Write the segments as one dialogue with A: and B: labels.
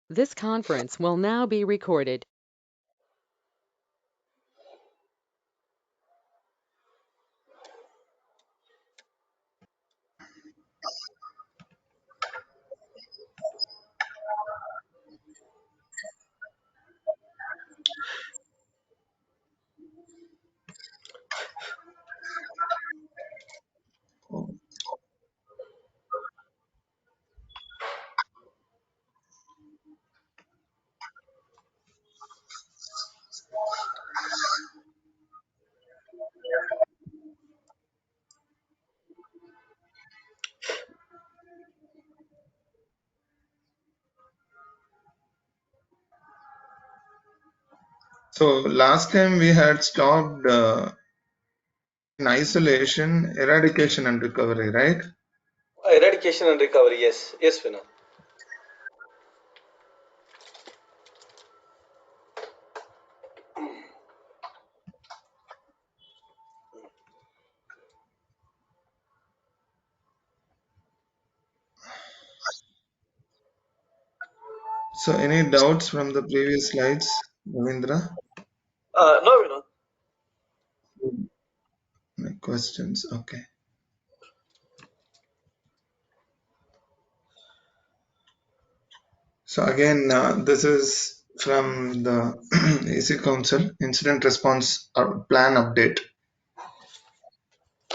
A: This conference will now be recorded.
B: So last time we had stopped in isolation, eradication and recovery, right?
C: Eradication and recovery, yes. Yes, Vinod.
B: So any doubts from the previous slides, Ravindra?
C: No, Vinod.
B: No questions, okay. So again, this is from the AC Council Incident Response Plan Update.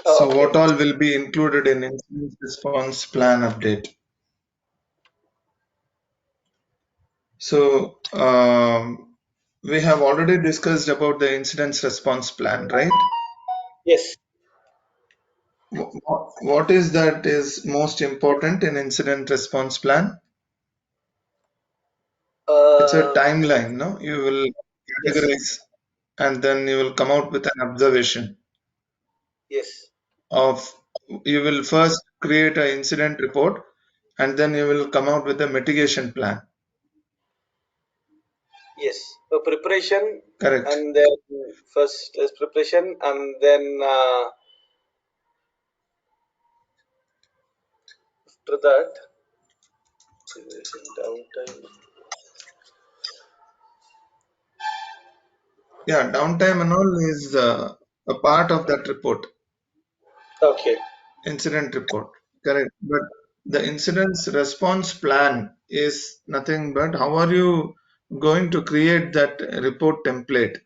B: So
C: Okay.
B: what all will be included in Incident Response Plan Update? So we have already discussed about the Incident Response Plan, right?
C: Yes.
B: What is that is most important in Incident Response Plan? It's a
C: Uh,
B: timeline, no? You will
C: yes.
B: categorize and then you will come out with an observation
C: Yes.
B: of, you will first create an incident report and then you will come out with a mitigation plan.
C: Yes. Preparation,
B: Correct.
C: and then first is preparation, and then after that, downtime.
B: Yeah, downtime and all is a part of that report,
C: Okay.
B: incident report. Correct. But the incident's response plan is nothing but how are you going to create that report template?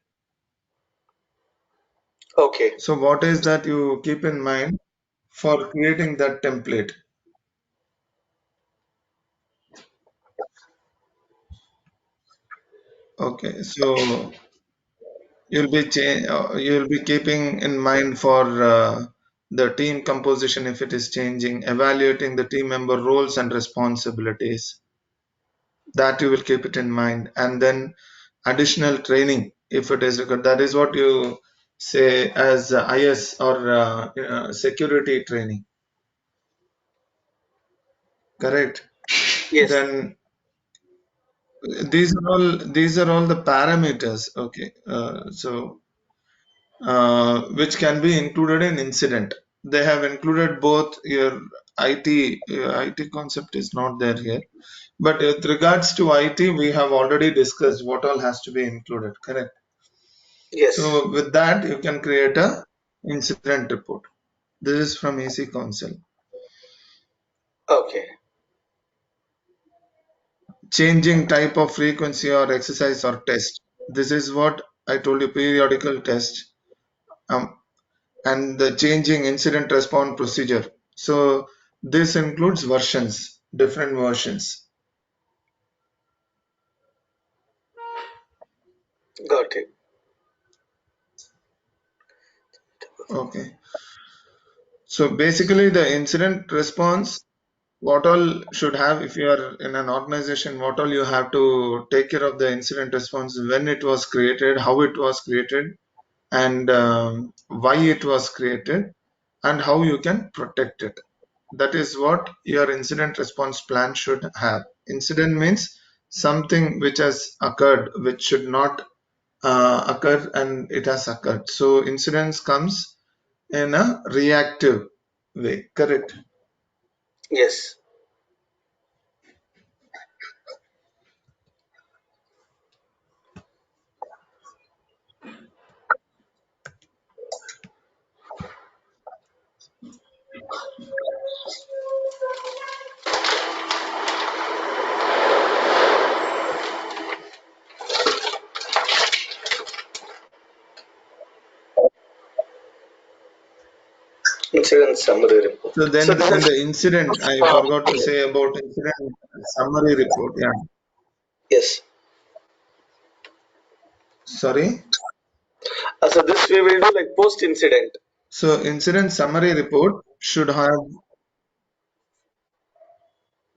C: Okay.
B: So what is that you keep in mind for creating that template? Okay, so you'll be keeping in mind for the team composition if it is changing, evaluating the team member roles and responsibilities. That you will keep it in mind, and then additional training if it is required. That is what you say as IS or security training. Correct.
C: Yes.
B: Then these are all the parameters. Okay. So which can be included in incident. They have included both your IT concept is not there here, but with regards to IT, we have already discussed what all has to be included. Correct.
C: Yes.
B: So with that, you can create a incident report. This is from AC Council.
C: Okay.
B: Changing type of frequency or exercise or test. This is what I told you, periodical test. Um, and the changing incident response procedure. So this includes versions, different versions.
C: Got it.
B: Okay. So basically the incident response, what all should have if you are in an organization, what all you have to take care of the incident response, when it was created, how it was created, and why it was created, and how you can protect it. That is what your incident response plan should have. Incident means something which has occurred, which should not occur, and it has occurred. So incidents comes in a reactive way. Correct.
C: Yes. Incident summary report.
B: So then the incident, I forgot to say about incident summary report. Yeah.
C: Yes.
B: Sorry.
C: So this we will do like post incident.
B: So incident summary report should have.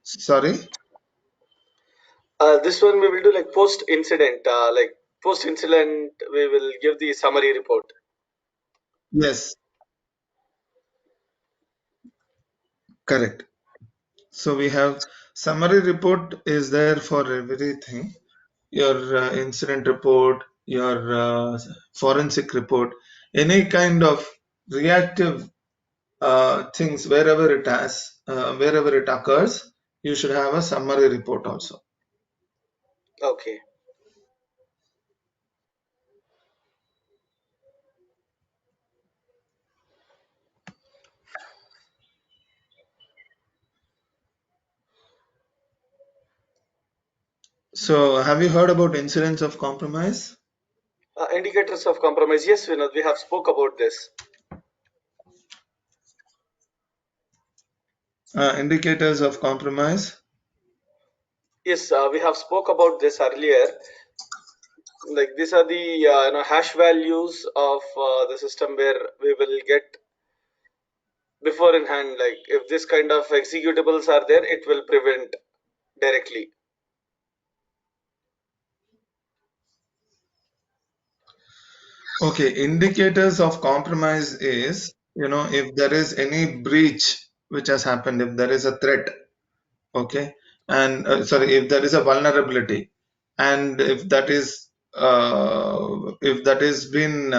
B: Sorry.
C: This one we will do like post incident. Like post incident, we will give the summary report.
B: Yes. Correct. So we have summary report is there for everything. Your incident report, your forensic report, any kind of reactive things wherever it occurs, you should have a summary report also.
C: Okay.
B: So have you heard about incidents of compromise?
C: Indicators of compromise. Yes, Vinod, we have spoke about this.
B: Indicators of compromise.
C: Yes, we have spoke about this earlier. Like these are the hash values of the system where we will get before in hand. Like if this kind of executables are there, it will prevent directly.
B: Okay, indicators of compromise is, if there is any breach which has happened, if there is a threat, okay, and sorry, if there is a vulnerability, and if that is been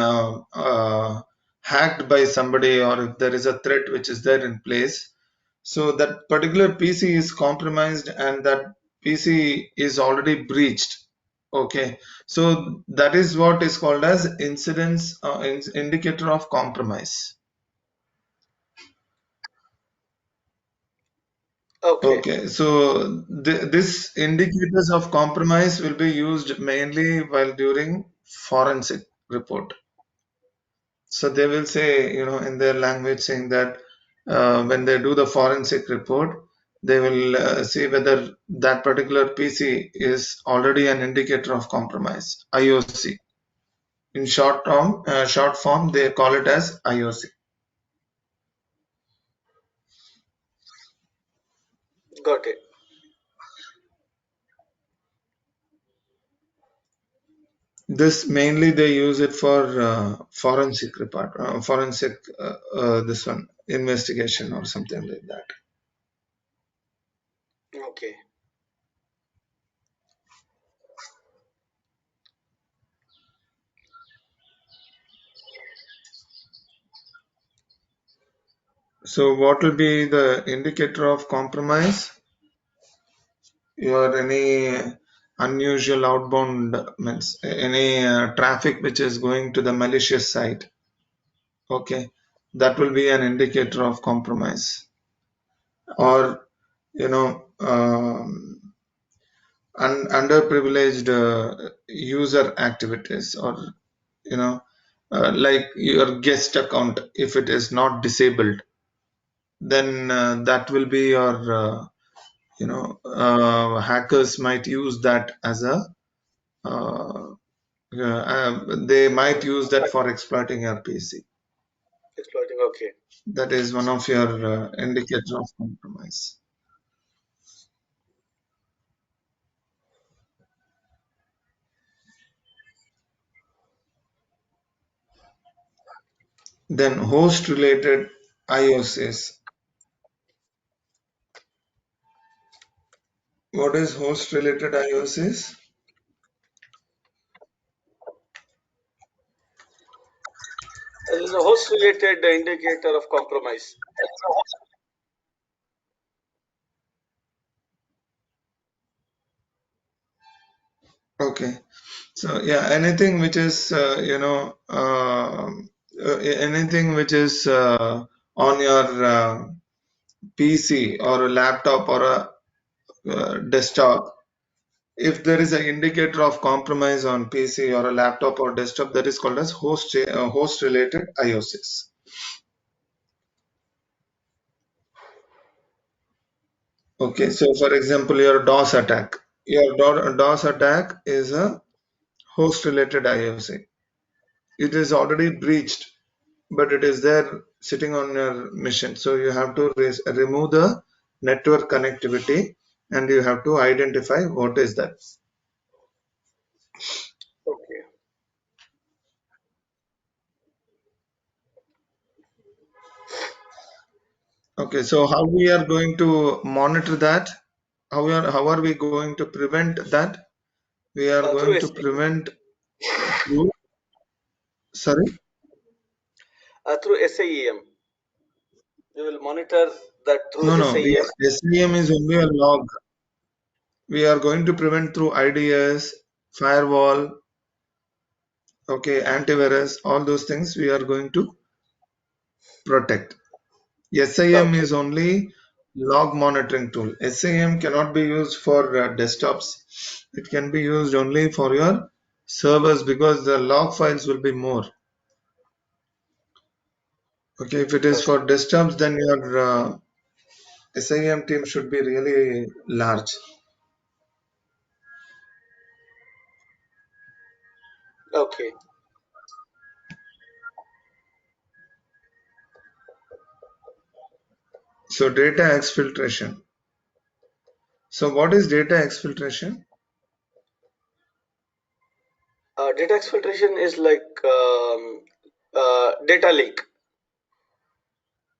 B: hacked by somebody, or if there is a threat which is there in place, so that particular PC is compromised and that PC is already breached. Okay, so that is what is called as incidence indicator of compromise.
C: Okay.
B: Okay, so this indicators of compromise will be used mainly while during forensic report. So they will say, in their language, saying that when they do the forensic report, they will see whether that particular PC is already an indicator of compromise, IOC. In short form, they call it as IOC.
C: Got it.
B: This mainly they use it for forensic report, this one investigation or something like that.
C: Okay.
B: So what will be the indicator of compromise? Your any unusual outbound means any traffic which is going to the malicious site. Okay, that will be an indicator of compromise. Or underprivileged user activities, or like your guest account, if it is not disabled, then that will be your hackers might use that as a they might use that for exploiting your PC.
C: Exploiting. Okay.
B: That is one of your indicator of compromise. Then host related IOCs. What is host related IOCs?
C: This is a host related indicator of compromise.
B: Okay, so yeah, anything which is anything which is on your PC or a laptop or a desktop, if there is an indicator of compromise on PC or a laptop or desktop, that is called as host related IOCs. Okay, so for example, your DOS attack. Your DOS attack is a host-related IOC. It is already breached, but it is there sitting on your machine. So you have to remove the network connectivity and you have to identify what is that.
C: Okay.
B: Okay, so how we are going to monitor that? How are we going to prevent that? We are
C: Through
B: going to
C: SAEM.
B: prevent through, sorry?
C: Through SAEM. We will monitor that through
B: No.
C: SAEM.
B: SEM is only a log. We are going to prevent through IDS, firewall, okay, antivirus, all those things we are going to protect. SIM
C: Okay.
B: is only log monitoring tool. SIM cannot be used for desktops. It can be used only for your servers because the log files will be more. Okay, if it is
C: Okay.
B: for desktops, then your SIM team should be really large.
C: Okay.
B: So data exfiltration. So what is data exfiltration?
C: Data exfiltration is like data leak.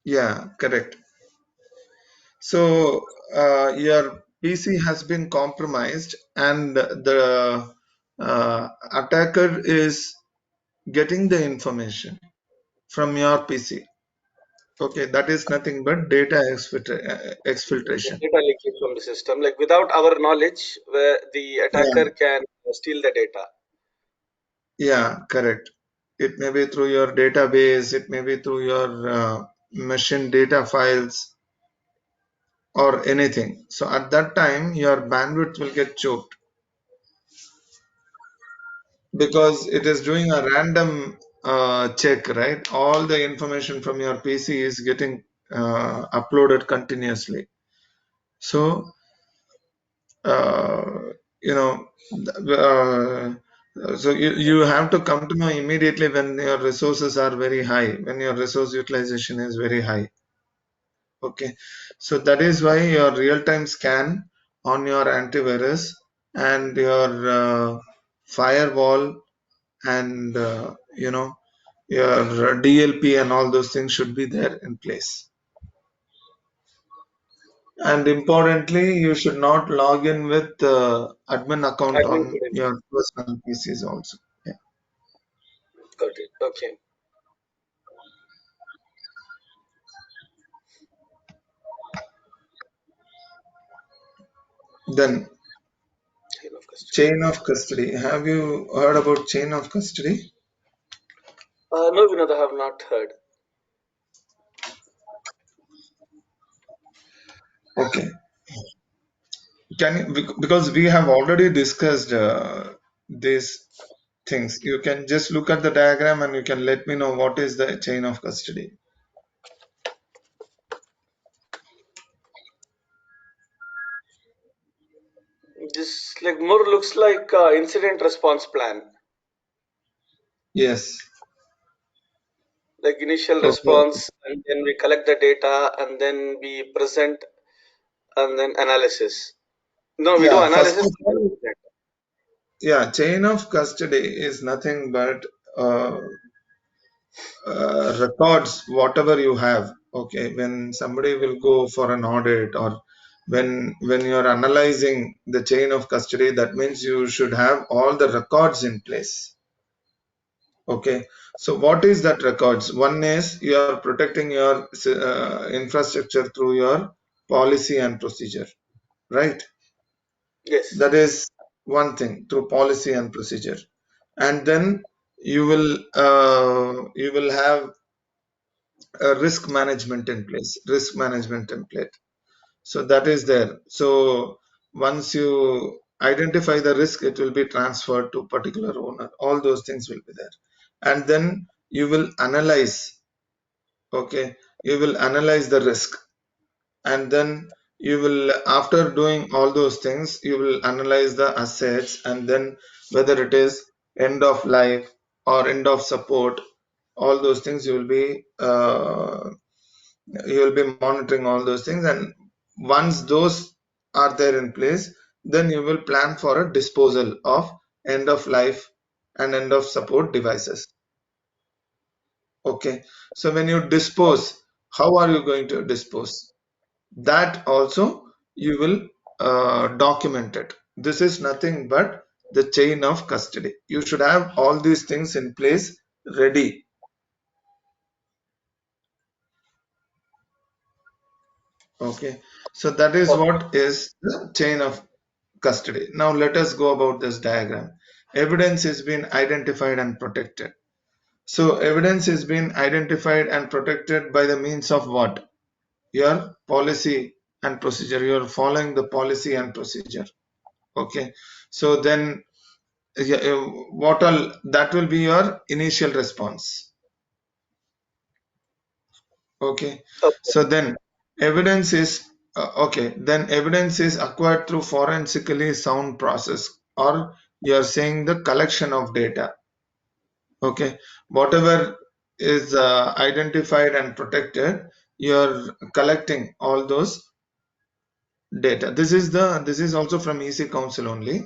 B: Yeah, correct. So your PC has been compromised and the attacker is getting the information from your PC. Okay, that is nothing but data exfiltration.
C: Data leakage from the system, like without our knowledge, where the
B: Yeah,
C: attacker can steal the data.
B: yeah, correct. It may be through your database, it may be through your machine data files or anything. So at that time, your bandwidth will get choked because it is doing a random check, right? All the information from your PC is getting uploaded continuously. So, uh, you know, you have to come to know immediately when your resources are very high, when your resource utilization is very high. Okay, so that is why your real-time scan on your antivirus and your firewall and your DLP and all those things should be there in place. And importantly, you should not log in with admin account
C: Admin
B: on
C: credentials.
B: your personal PCs also. Yeah.
C: Got it. Okay.
B: Then
C: Chain of custody.
B: chain of custody. Have you heard about chain of custody?
C: No, Vinod, I have not heard.
B: Okay. Can you, because we have already discussed these things. You can just look at the diagram and you can let me know what is the chain of custody.
C: This like more looks like incident response plan,
B: Yes.
C: like initial
B: Okay.
C: response, and then we collect the data, and then we present, and then analysis. No, we do
B: Yeah. First
C: analysis
B: of
C: and then
B: all,
C: present.
B: yeah, chain of custody is nothing but records whatever you have. Okay, when somebody will go for an audit or when you're analyzing the chain of custody, that means you should have all the records in place. Okay, so what is that records? One is you are protecting your infrastructure through your policy and procedure, right?
C: Yes.
B: That is one thing through policy and procedure, and then you will have a risk management in place, risk management template. So that is there. So once you identify the risk, it will be transferred to particular owner. All those things will be there, and then you will analyze. Okay, you will analyze the risk, and then you will, after doing all those things, you will analyze the assets, and then whether it is end of life or end of support, all those things you will be monitoring all those things. And once those are there in place, then you will plan for a disposal of end of life and end of support devices. Okay, so when you dispose, how are you going to dispose? That also you will document it. This is nothing but the chain of custody. You should have all these things in place ready. Okay, so that is
C: Okay.
B: what is the chain of custody. Now let us go about this diagram. Evidence is being identified and protected. So evidence is being identified and protected by the means of what? Your policy and procedure. You are following the policy and procedure. Okay, so then yeah, what all that will be your initial response. Okay,
C: Okay.
B: so then evidence is okay, then evidence is acquired through forensically sound process, or you are saying the collection of data. Okay, whatever is identified and protected, you're collecting all those data. This is also from EC Council only,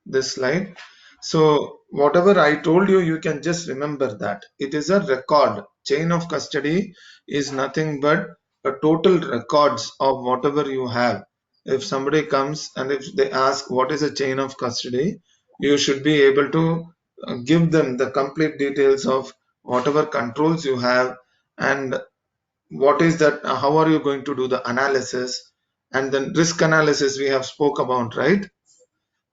B: this slide. So whatever I told you, you can just remember that it is a record. Chain of custody is nothing but a total records of whatever you have. If somebody comes and if they ask what is a chain of custody, you should be able to give them the complete details of whatever controls you have, and what is that, how are you going to do the analysis, and then risk analysis we have spoke about, right?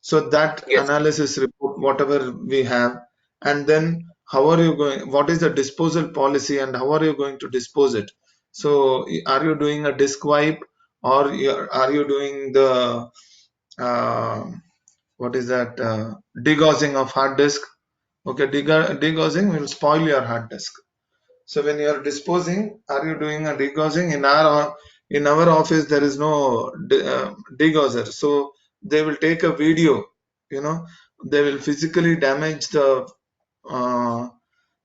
B: So that
C: Yes.
B: analysis report whatever we have, and then how are you going, what is the disposal policy and how are you going to dispose it? So are you doing a disk wipe, or are you doing the uh, what is that, degaussing of hard disk? Okay, degaussing will spoil your hard disk. So when you are disposing, are you doing a degaussing? In our office, there is no degausser. So they will take a video. You know, they will physically damage the uh,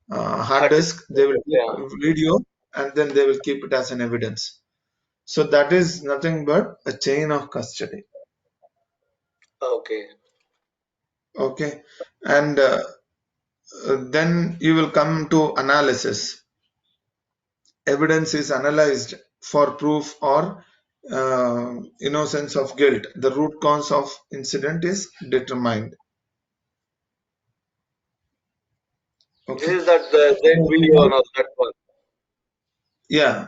B: hard
C: Hard disk.
B: disk. They will take
C: Yeah.
B: a video, and then they will keep it as an evidence. So that is nothing but a chain of custody.
C: Okay.
B: Okay, and then you will come to analysis. Evidence is analyzed for proof or innocence of guilt. The root cause of incident is determined.
C: This
B: Okay.
C: is that video and all that one.
B: Yeah,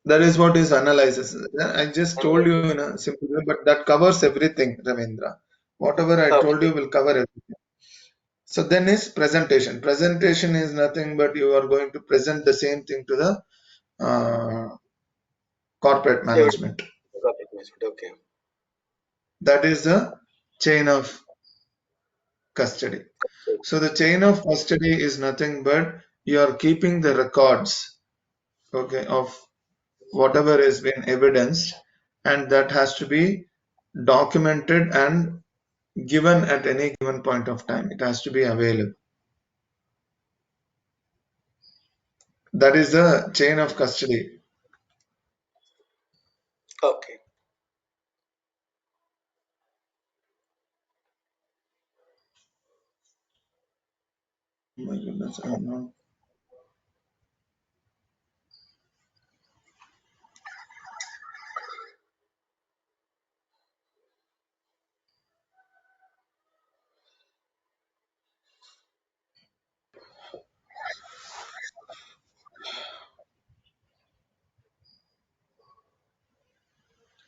B: that is what is analysis. I just told you in
C: Analysis.
B: a simple way, but that covers everything, Ravindra. Whatever I told
C: Okay.
B: you will cover everything. So then is presentation. Presentation is nothing but you are going to present the same thing to the corporate
C: Evidence.
B: management.
C: Okay.
B: That is the chain of custody. So the chain of custody is nothing but you are keeping the records, okay, of whatever has been evidenced, and that has to be documented and given at any given point of time. It has to be available. That is the chain of custody.
C: Okay.
B: Oh my goodness, I don't know.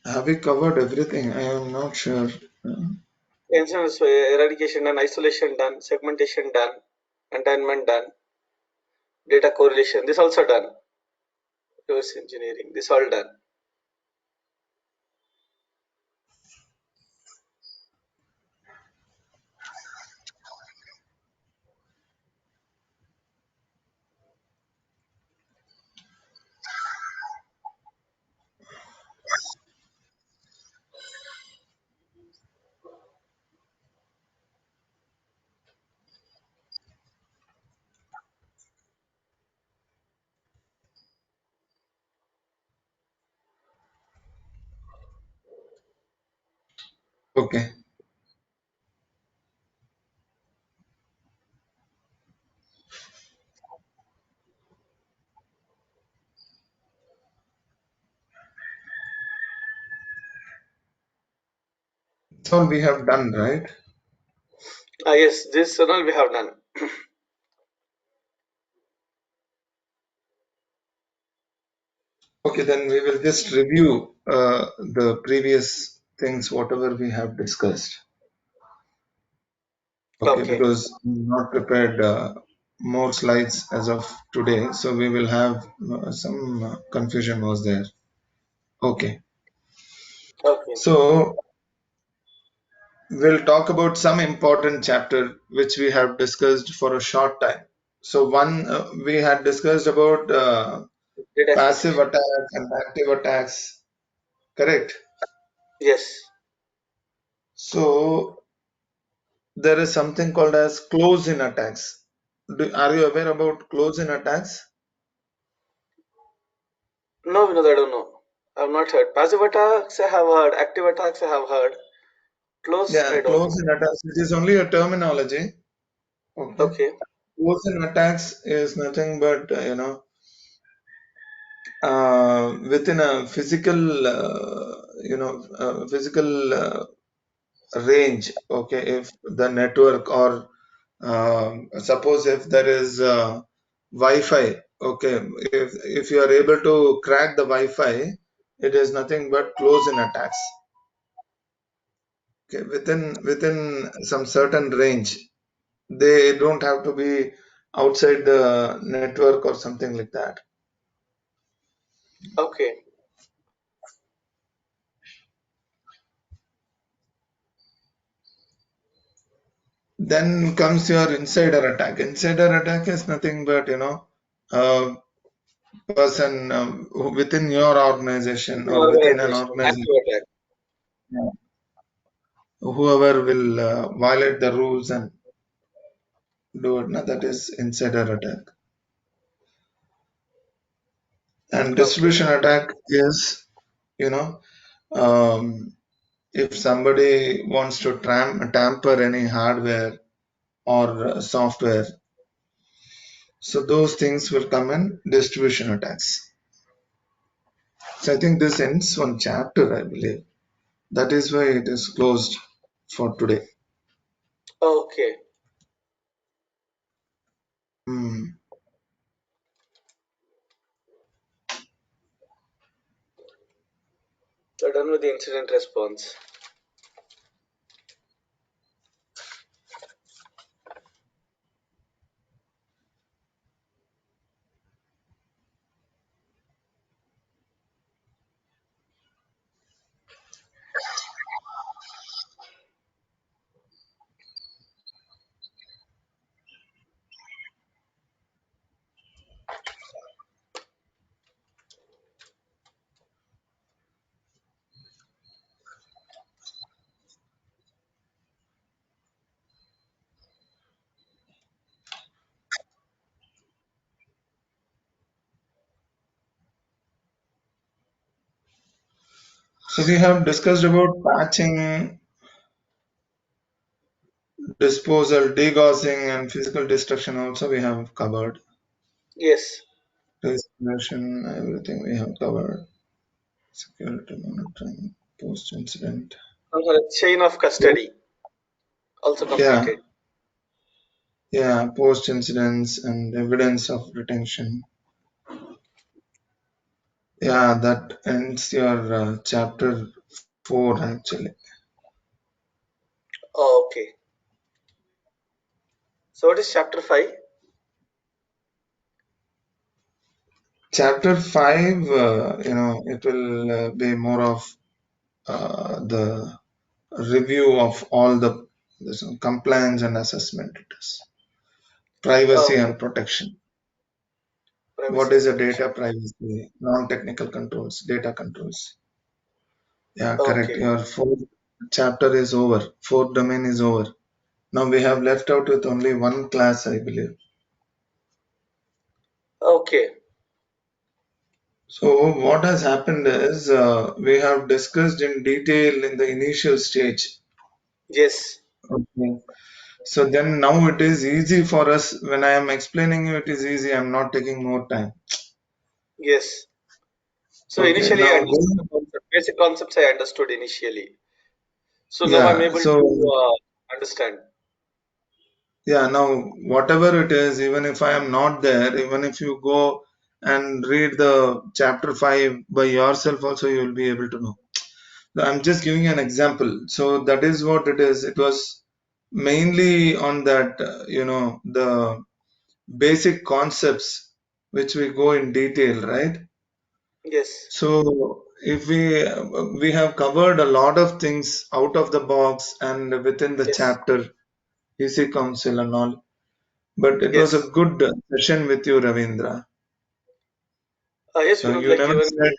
B: Have we covered everything? I am not sure.
C: Incident eradication done, isolation done, segmentation done, containment done, data correlation. This also done. Reverse engineering. This all done.
B: Okay. That's all we have done, right?
C: Yes, this tunnel we have done.
B: Okay, then we will just review the previous things, whatever we have discussed. Okay,
C: Okay.
B: because we not prepared more slides as of today, so we will have some confusion was there. Okay,
C: Okay.
B: so we'll talk about some important chapter which we have discussed for a short time. So one we had discussed about
C: Data
B: passive
C: exfiltration.
B: attacks and active attacks, correct?
C: Yes.
B: So there is something called as close-in attacks. Are you aware about close-in attacks?
C: No, Vinod, I don't know. I've not heard. Passive attacks I have heard. Active attacks I have heard. Close, I
B: Yeah,
C: don't know.
B: close-in attacks. It is only a terminology. Okay.
C: Okay.
B: Close-in attacks is nothing but within a physical physical range. Okay, if the network or suppose if there is Wi-Fi. Okay, if you are able to crack the Wi-Fi, it is nothing but close-in attacks. Okay, within some certain range, they don't have to be outside the network or something like that.
C: Okay.
B: Then comes your insider attack. Insider attack is nothing but a person within your organization
C: Within
B: or within an
C: organization.
B: organization,
C: Active attack.
B: whoever will violate the rules and do it. Now that is insider attack. And
C: Okay.
B: distribution attack is, you know, um, if somebody wants to tamper any hardware or software, so those things will come in distribution attacks. So I think this ends one chapter, I believe. That is why it is closed for today.
C: Okay.
B: Hmm.
C: So done with the incident response.
B: So we have discussed about patching, disposal, degaussing, and physical destruction. Also, we have covered.
C: Yes.
B: Restoration, everything we have covered. Security monitoring, post-incident.
C: Chain of custody also
B: Yeah,
C: completed.
B: yeah, post-incidents and evidence of retention. Yeah, that ends your chapter 4 actually.
C: Oh, okay. So what is chapter 5?
B: Chapter 5, it will be more of the review of all the this compliance and assessment. It is privacy
C: Okay.
B: and protection. What
C: Privacy
B: is
C: and
B: a
C: protection.
B: data privacy? Non-technical controls, data controls. Yeah, correct.
C: Okay.
B: Your fourth chapter is over. Fourth domain is over. Now we have left out with only one class, I believe.
C: Okay.
B: So what has happened is we have discussed in detail in the initial stage.
C: Yes.
B: Okay. So then now it is easy for us. When I am explaining you, it is easy. I'm not taking more time.
C: Yes. So
B: Okay.
C: initially I
B: Now,
C: understood the concept. Basic concepts I understood initially. So now I'm
B: yeah.
C: able
B: So
C: to understand.
B: yeah. Now, whatever it is, even if I am not there, even if you go and read the chapter 5 by yourself, also you will be able to know. I'm just giving an example. So that is what it is. It was mainly on that, the basic concepts which we go in detail, right?
C: Yes.
B: So if we have covered a lot of things out of the box and within the
C: Yes.
B: chapter, EC Council and all. But it was a
C: Yes.
B: good session with you, Ravindra.
C: Yes, Vinod,
B: You
C: like
B: never
C: even
B: said,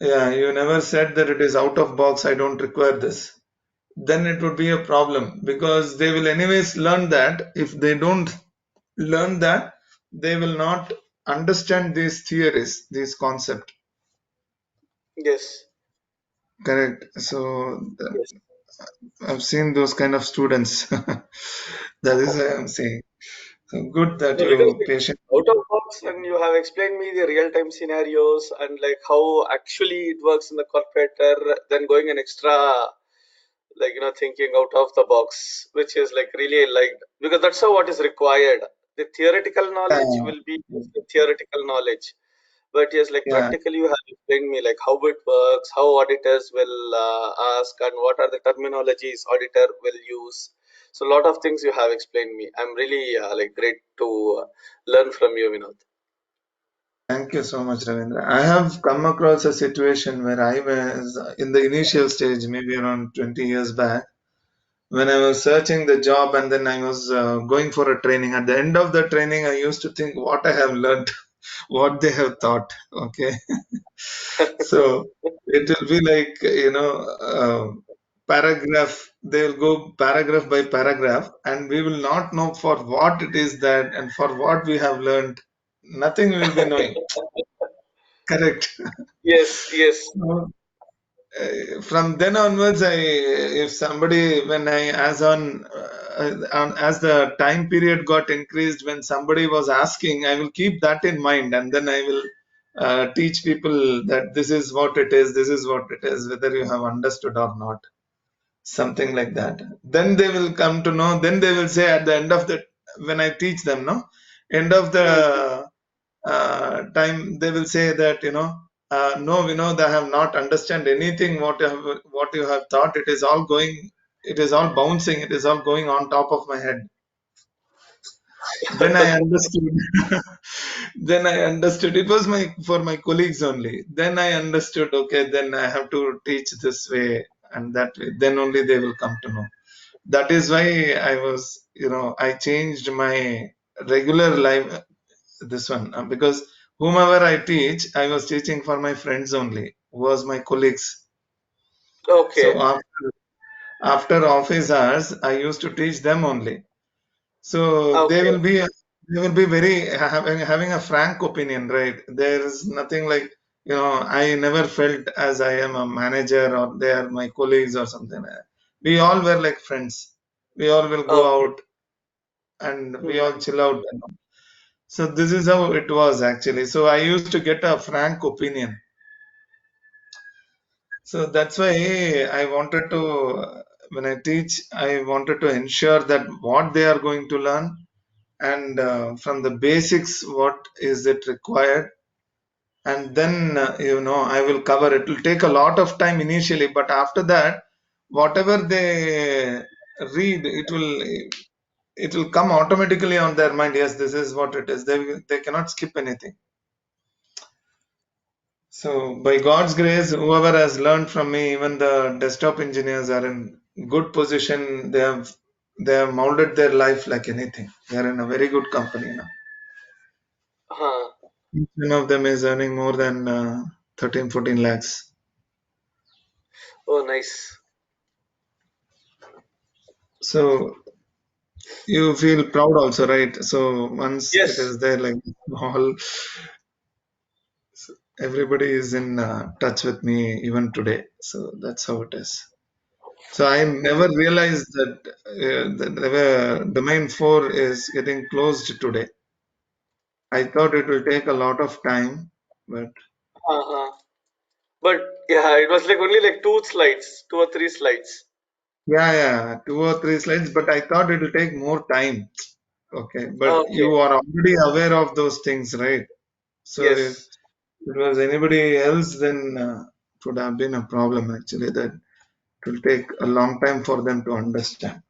B: yeah, you never said that it is out of box. I don't require this. Then it would be a problem because they will anyways learn that. If they don't learn that, they will not understand these theories, these concepts.
C: yes.
B: Correct. So
C: Yes.
B: I've seen those kind of students. That is why I'm saying. So good that
C: No, because
B: you
C: like,
B: patient.
C: out of box, and you have explained me the real time scenarios and like how actually it works in the corporator, then going an extra, like thinking out of the box, which is like really like, because that's how what is required. The theoretical knowledge
B: Yeah,
C: will be just the theoretical knowledge, but yes, like
B: yeah.
C: practically you have explained me like how it works, how auditors will ask, and what are the terminologies auditor will use. So a lot of things you have explained me. I'm really like great to learn from you, Vinod.
B: Thank you so much, Ravindra. I have come across a situation where I was in the initial stage, maybe around 20 years back, when I was searching the job and then I was going for a training. At the end of the training, I used to think what I have learned, what they have taught. Okay. So it will be like, paragraph, they will go paragraph by paragraph, and we will not know for what it is that and for what we have learned. Nothing we will be knowing. Correct.
C: Yes, yes.
B: So, from then onwards, if somebody, when I, as the time period got increased, when somebody was asking, I will keep that in mind, and then I will teach people that this is what it is, this is what it is, whether you have understood or not, something like that. Then they will come to know. Then they will say at the end of the, when I teach them, no, end of
C: Hmm.
B: the time they will say that no, Vinod, I have not understand anything what you have taught. It is all going, it is all bouncing, it is all going on top of my head. Then I understood. Then I understood it was my for my colleagues only. Then I understood, okay, then I have to teach this way and that way, then only they will come to know. That is why I was, I changed my regular life, this one, because whomever I teach, I was teaching for my friends only, who was my colleagues. So
C: Okay.
B: after office hours, I used to teach them only. So
C: Okay.
B: they will be very having a frank opinion, right? There is nothing like, I never felt as I am a manager or they are my colleagues or something. We all were like friends. We all will go
C: Okay.
B: out and we
C: Hmm.
B: all chill out. So this is how it was actually. So I used to get a frank opinion. So that's why I wanted to, when I teach, I wanted to ensure that what they are going to learn and from the basics, what is it required. And then, I will cover it. It will take a lot of time initially, but after that, whatever they read, it will come automatically on their mind. Yes, this is what it is. They cannot skip anything. So, by God's grace, whoever has learned from me, even the desktop engineers are in good position. They have molded their life like anything. They are in a very good company now.
C: Huh.
B: Each one of them is earning more than 13, 14 lakhs.
C: Oh, nice.
B: So you feel proud also, right? So once it
C: Yes.
B: is there, like all, everybody is in touch with me even today. So that's how it is. So I never realized that the domain 4 is getting closed today. I thought it will take a lot of time, but
C: Uh-huh. But yeah, it was like only like two or three slides.
B: yeah, 2 or 3 slides, but I thought it will take more time. Okay, but
C: Okay.
B: you are already aware of those things, right? So if
C: Yes.
B: it was anybody else, then it would have been a problem actually, that it will take a long time for them to understand.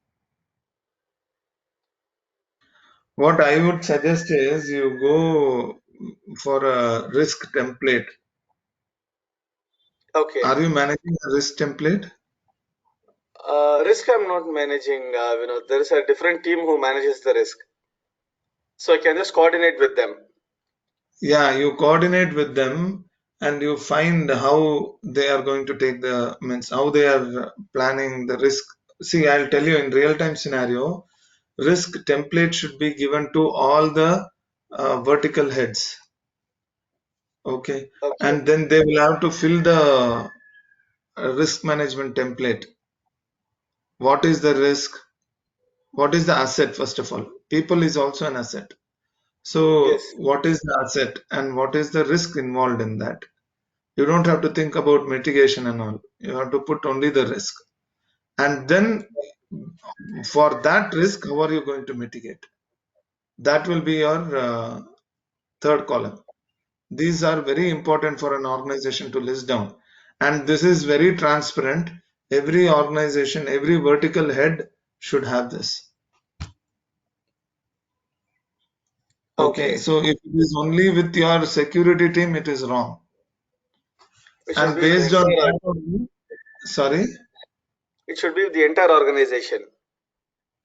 B: What I would suggest is you go for a risk template.
C: Okay.
B: Are you managing a risk template?
C: Risk I'm not managing. There is a different team who manages the risk, so I can just coordinate with them.
B: Yeah, you coordinate with them and you find how they are going to take the means how they are planning the risk. See, I'll tell you in real time scenario, risk template should be given to all the vertical heads. Okay,
C: Okay.
B: and then they will have to fill the risk management template. What is the risk? What is the asset? First of all, people is also an asset. So,
C: Yes.
B: what is the asset and what is the risk involved in that? You don't have to think about mitigation and all. You have to put only the risk. And then for that risk, how are you going to mitigate? That will be your third column. These are very important for an organization to list down. And this is very transparent. Every organization, every vertical head should have this. Okay,
C: Okay.
B: so if it is only with your security team, it is wrong.
C: It should
B: And
C: be with the
B: based on
C: entire.
B: that only, sorry,
C: It should be with the entire organization.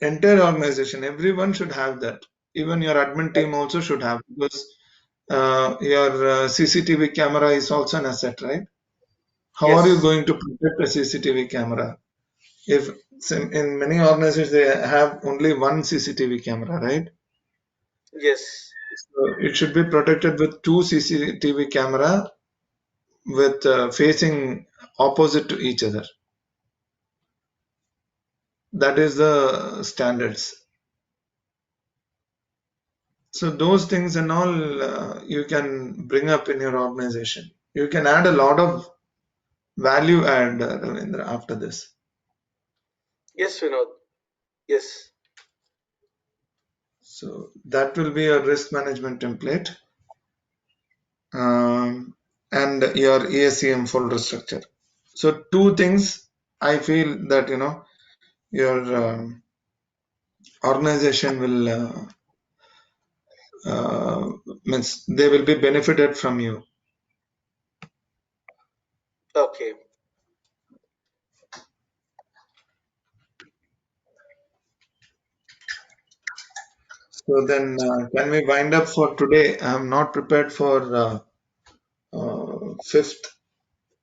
B: entire organization, everyone should have that. Even your admin team also should have, because your CCTV camera is also an asset, right? How are you
C: Yes.
B: going to protect a CCTV camera? If in many organizations they have only one CCTV camera, right?
C: Yes.
B: So it should be protected with two CCTV camera with facing opposite to each other. That is the standards. So those things and all you can bring up in your organization. You can add a lot of value add, Ravindra, after this.
C: Yes, Vinod. Yes.
B: So that will be a risk management template, um, and your ESCM folder structure. So two things I feel that your organization will uh, means they will be benefited from you.
C: Okay.
B: So then, can we wind up for today? I am not prepared for fifth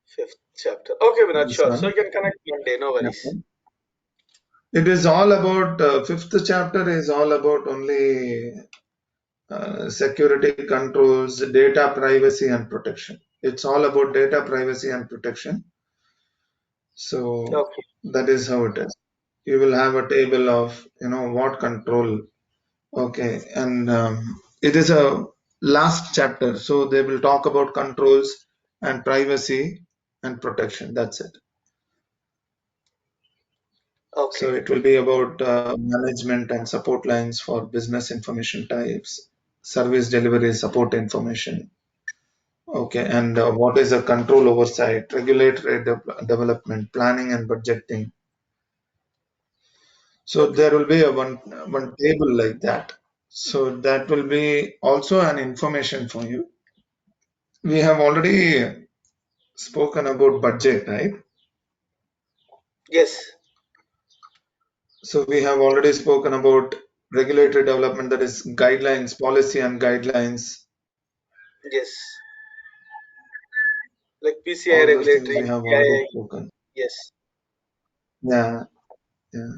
C: Fifth chapter. Okay, Vinod.
B: this
C: Sure. So
B: one.
C: you can connect Monday. No worries.
B: Chapter. It is all about fifth chapter is all about only security controls, data privacy and protection. It's all about data privacy and protection. So
C: Okay.
B: that is how it is. You will have a table of what control. Okay, and it is a last chapter, so they will talk about controls and privacy and protection. That's it. So
C: Okay.
B: it will be about management and support lines for business information types, service delivery support information. Okay, and what is a control oversight, regulatory development, planning and budgeting. So
C: Okay.
B: there will be a one table like that. So that will be also an information for you. We have already spoken about budget, right?
C: Yes.
B: So we have already spoken about regulatory development, that is guidelines, policy and guidelines.
C: Yes. Like PCI
B: All those things
C: regulatory,
B: we have already
C: PII.
B: spoken.
C: Yes.
B: Yeah, yeah,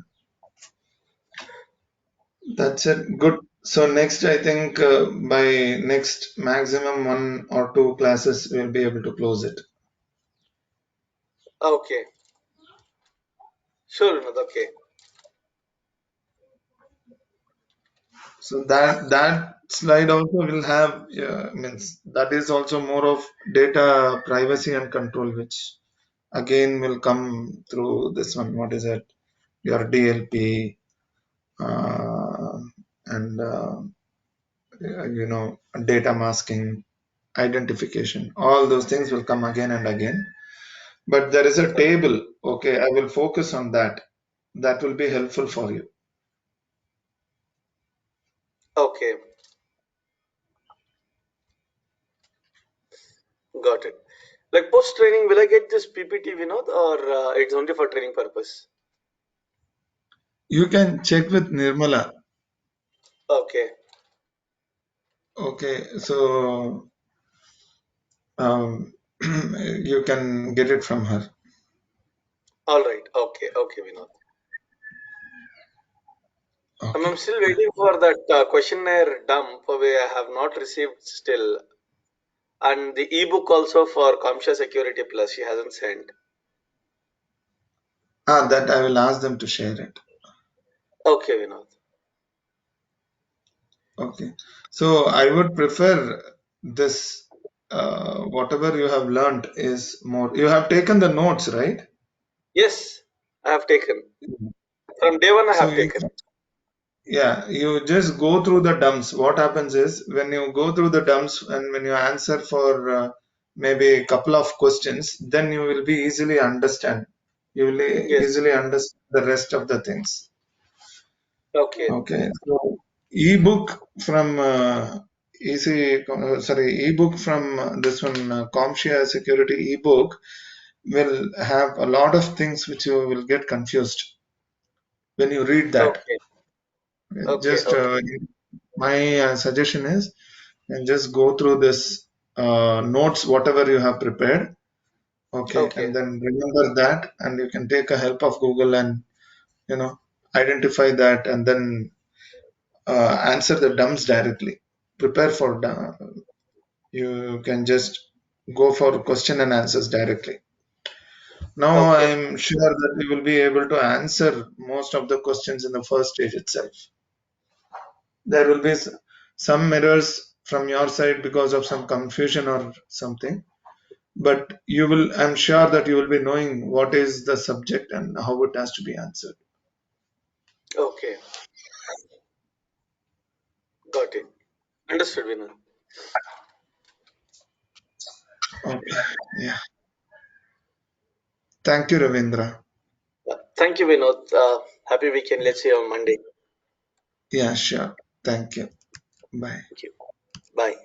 B: that's it. Good. So next, I think by next maximum 1 or 2 classes, we'll be able to close it.
C: Okay. Sure, Vinod. Okay.
B: So that slide also will have means that is also more of data privacy and control, which again will come through this one. What is it? Your DLP uh, and data masking, identification. All those things will come again and again. But there is a table. Okay, I will focus on that. That will be helpful for you.
C: Okay. Got it. Like post training, will I get this PPT, Vinod, or it's only for training purpose?
B: You can check with Nirmala.
C: Okay.
B: Okay, so you can get it from her.
C: All right. Okay. Okay, Vinod.
B: Okay.
C: I'm still waiting for that questionnaire dump where I have not received still. And the ebook also for CompTIA Security Plus, she hasn't sent.
B: That I will ask them to share it.
C: Okay, Vinod.
B: Okay. So I would prefer this, whatever you have learned is more. You have taken the notes, right?
C: Yes, I have taken. From day one, I
B: So
C: have taken.
B: yeah, you just go through the dumps. What happens is when you go through the dumps and when you answer for maybe a couple of questions, then you will be easily understand. You will
C: Yes.
B: easily understand the rest of the things.
C: Okay.
B: Okay, so ebook from ebook from this one CompTIA Security ebook will have a lot of things which you will get confused when you read that.
C: Okay. Okay.
B: Just
C: Okay.
B: my suggestion is, and just go through this notes whatever you have prepared. Okay,
C: Okay.
B: and then remember that, and you can take a help of Google and you know identify that, and then answer the dumps directly. Prepare for you can just go for question and answers directly. Now
C: Okay.
B: I'm sure that you will be able to answer most of the questions in the first stage itself. There will be some errors from your side because of some confusion or something, but you will, I'm sure that you will be knowing what is the subject and how it has to be answered.
C: Okay. Got it. Understood, Vinod.
B: Okay. Yeah. Thank you, Ravindra.
C: Thank you, Vinod. Happy weekend. Let's see you on Monday.
B: Yeah, sure. Thank you. Bye.
C: Thank you. Bye.